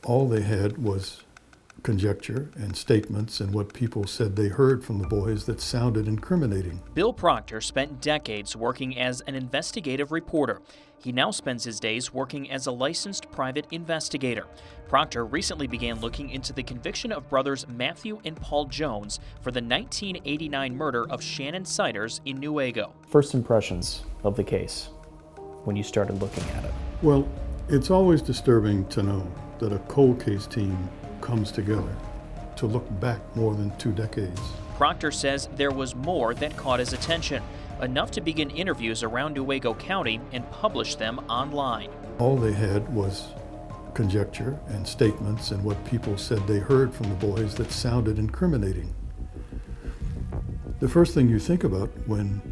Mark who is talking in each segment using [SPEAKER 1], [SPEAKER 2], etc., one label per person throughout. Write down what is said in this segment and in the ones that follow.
[SPEAKER 1] All they had was conjecture and statements and what people said they heard from the boys that sounded incriminating.
[SPEAKER 2] Bill Proctor spent decades working as an investigative reporter. He now spends his days working as a licensed private investigator. Proctor recently began looking into the conviction of brothers Matthew and Paul Jones for the 1989 murder of Shannon Siders in Newaygo.
[SPEAKER 3] First impressions of the case when you started looking at it?
[SPEAKER 1] Well, it's always disturbing to know that a cold case team comes together to look back more than 2 decades.
[SPEAKER 2] Proctor says there was more that caught his attention, enough to begin interviews around Newaygo County and publish them online.
[SPEAKER 1] All they had was conjecture and statements and what people said they heard from the boys that sounded incriminating. The first thing you think about when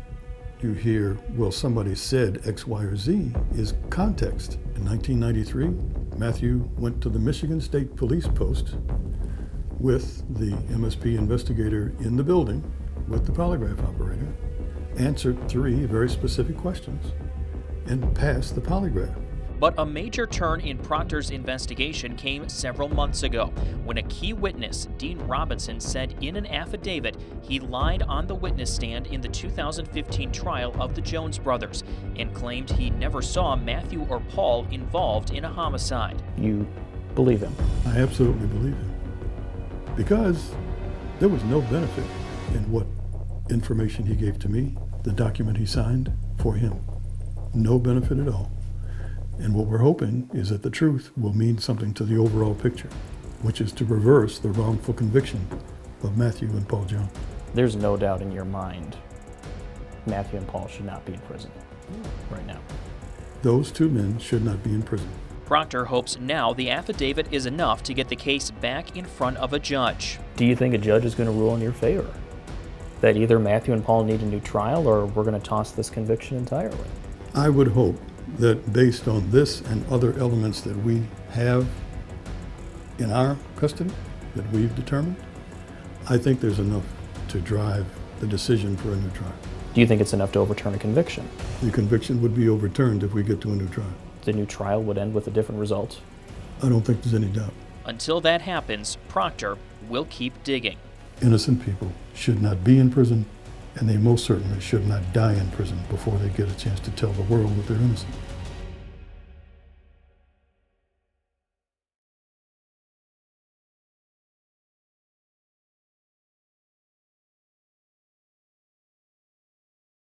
[SPEAKER 1] you hear, well, somebody said X, Y, or Z, is context. In 1993, Matthew went to the Michigan State Police Post with the MSP investigator in the building with the polygraph operator, answered 3 very specific questions, and passed the polygraph.
[SPEAKER 2] But a major turn in Proctor's investigation came several months ago when a key witness, Dean Robinson, said in an affidavit he lied on the witness stand in the 2015 trial of the Jones brothers and claimed he never saw Matthew or Paul involved in a homicide.
[SPEAKER 3] You believe him?
[SPEAKER 1] I absolutely believe him, because there was no benefit in what information he gave to me, the document he signed for him. No benefit at all. And what we're hoping is that the truth will mean something to the overall picture, which is to reverse the wrongful conviction of Matthew and Paul Jones.
[SPEAKER 3] There's no doubt in your mind Matthew and Paul should not be in prison right now.
[SPEAKER 1] Those 2 men should not be in prison.
[SPEAKER 2] Proctor hopes now the affidavit is enough to get the case back in front of a judge.
[SPEAKER 3] Do you think a judge is going to rule in your favor? That either Matthew and Paul need a new trial or we're going to toss this conviction entirely?
[SPEAKER 1] I would hope that based on this and other elements that we have in our custody, that we've determined, I think there's enough to drive the decision for a new trial.
[SPEAKER 3] Do you think it's enough to overturn a conviction?
[SPEAKER 1] The conviction would be overturned if we get to a new trial.
[SPEAKER 3] The new trial would end with a different result?
[SPEAKER 1] I don't think there's any doubt.
[SPEAKER 2] Until that happens, Proctor will keep digging.
[SPEAKER 1] Innocent people should not be in prison, and they most certainly should not die in prison before they get a chance to tell the world that they're innocent.